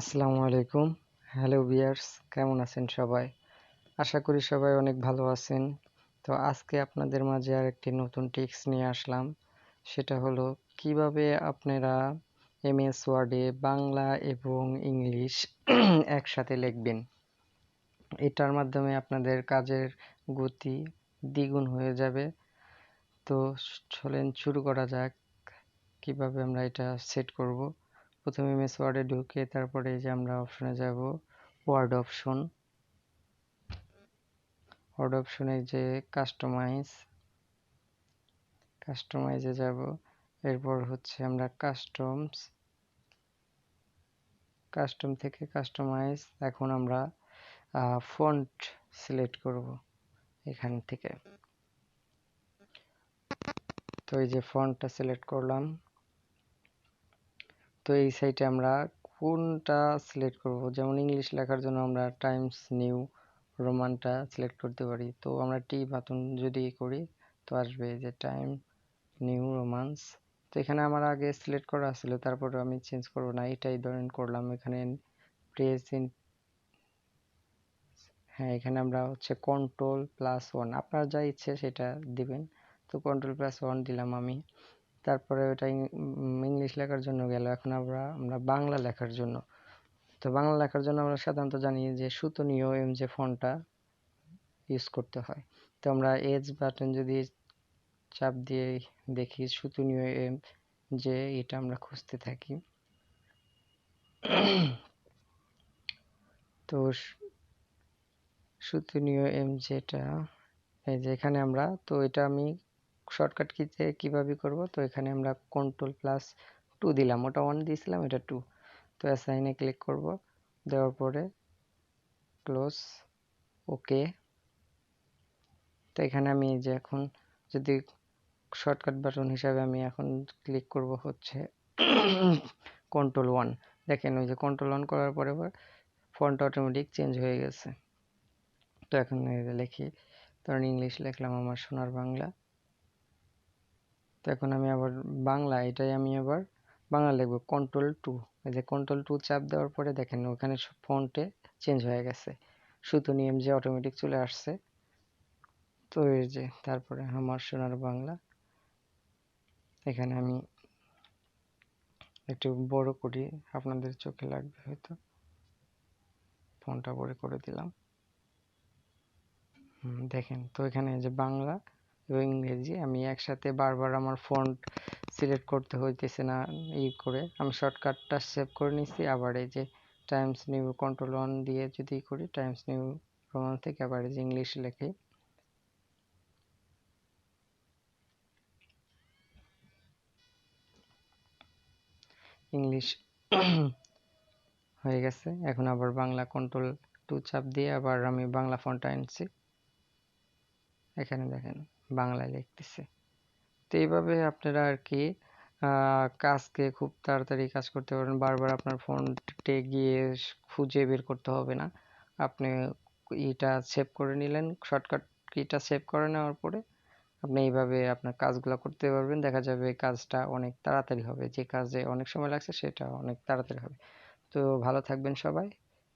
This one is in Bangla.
আসসালামু আলাইকুম। হ্যালো ভিউয়ার্স, কেমন আছেন সবাই? আশা করি সবাই অনেক ভালো আছেন। তো আজকে আপনাদের মাঝে আর একটি নতুন টিপস নিয়ে আসলাম। সেটা হলো কিভাবে আপনারা এমএস ওয়ার্ডে বাংলা এবং ইংলিশ একসাথে লিখবেন। এটার মাধ্যমে আপনাদের কাজের গতি দ্বিগুণ হয়ে যাবে। তো চলেন শুরু করা যাক কিভাবে আমরা এটা সেট করব। প্রথমে এমএস ওয়ার্ডে ঢুকে তারপরে এই যে আমরা অপশনে যাব, ওয়ার্ড অপশনে যে কাস্টমাইজে যাব। এরপর হচ্ছে আমরা কাস্টম থেকে কাস্টমাইজ। এখন আমরা ফন্ট সিলেক্ট করব এখান থেকে। তো এই যে ফন্টটা সিলেক্ট করলাম। তো এই সাইটে আমরা কোনটা সিলেক্ট করব, যেমন ইংলিশ লেখার জন্য আমরা টাইমস নিউ রোমানটা সিলেক্ট করতে পারি। তো আমরা টি বাটন যদি করি তো আসবে এই যে টাইম নিউ রোমান্স। তো এখানে আমার আগে সিলেক্ট করা ছিল, তারপরে আমি চেঞ্জ করব না, এটাই ধরেন করলাম। এখানে প্রেজেন্ট, হ্যাঁ, এখানে আমরা হচ্ছে কন্ট্রোল+1, আপনার যা ইচ্ছে সেটা দিবেন। তো কন্ট্রোল+1 দিলাম আমি। তারপরে ওটা ইংলিশ লেখার জন্য গেল। এখন আমরা বাংলা লেখার জন্য, তো বাংলা লেখার জন্য আমরা সাধারণত জানি যে সুতনীয় এম যে ফন্টটা ইউজ করতে হয়। তো আমরা এজ বাটন যদি চাপ দিয়ে দেখি সুতনীয় এম যে, এটা আমরা খুঁজতে থাকি। তো সুতনীয় এম যেটা, এই যে এখানে আমরা, তো এটা আমি শর্টকাট কিতে কিভাবে করব। তো এখানে আমরা কন্ট্রোল+2 দিলাম, ওটা 1 দিয়েছিলাম, এটা 2। তো অ্যাসাইনে ক্লিক করব, দেওয়ার পরে ক্লোজ, ওকে। তো এখানে আমি যে এখন যদি শর্টকাট বাটন হিসাবে আমি এখন ক্লিক করব হচ্ছে কন্ট্রোল+1। দেখেন ওই যে কন্ট্রোল+1 করার পরে ফন্ট অটোমেটিক চেঞ্জ হয়ে গেছে। তো এখন লিখি, ধরেন ইংলিশ লিখলাম আমার সোনার বাংলা। তো এখন আমি আবার বাংলা, এটাই আমি আবার বাংলা লিখবো কন্ট্রোল+2। এই যে কন্ট্রোল+2 চাপ দেওয়ার পরে দেখেন ওখানে ফন্টে চেঞ্জ হয়ে গেছে, সুতনি এম যে অটোমেটিক চলে আসছে। তো এই যে তারপরে আমার সোনার বাংলা, এখানে আমি একটু বড় করি, আপনাদের চোখে লাগবে হয়তো, ফন্টটা বড় করে দিলাম। দেখেন তো এখানে যে বাংলা এবং ইংরেজি আমি একসাথে বারবার আমার ফন্ট সিলেক্ট করতে হইতেছে না। করে আমি শর্টকাটটা সেভ করে নিছি। আবার এই যে টাইমস নিউ কন্ট্রোল+1 দিয়ে যদি করি, টাইমস নিউ রোমান থেকে আবার এই যে ইংলিশ লিখি, ইংলিশ হয়ে গেছে। এখন আবার বাংলা কন্ট্রোল+2 চাপ দিয়ে আবার আমি বাংলা ফন্ট আনছি, এখানে দেখেন বাংলায় লিখতেছে। তো এইভাবে আপনারা আর কি কাজকে খুব তাড়াতাড়ি কাজ করতে পারবেন। বারবার আপনার ফোনটে গিয়ে খুঁজে বের করতে হবে না। আপনি এটা সেভ করে নিলেন, শর্টকাট কিটা সেভ করে নেওয়ার পরে আপনি এইভাবে আপনার কাজগুলো করতে পারবেন। দেখা যাবে কাজটা অনেক তাড়াতাড়ি হবে, যে কাজে অনেক সময় লাগছে সেটা অনেক তাড়াতাড়ি হবে। তো ভালো থাকবেন সবাই।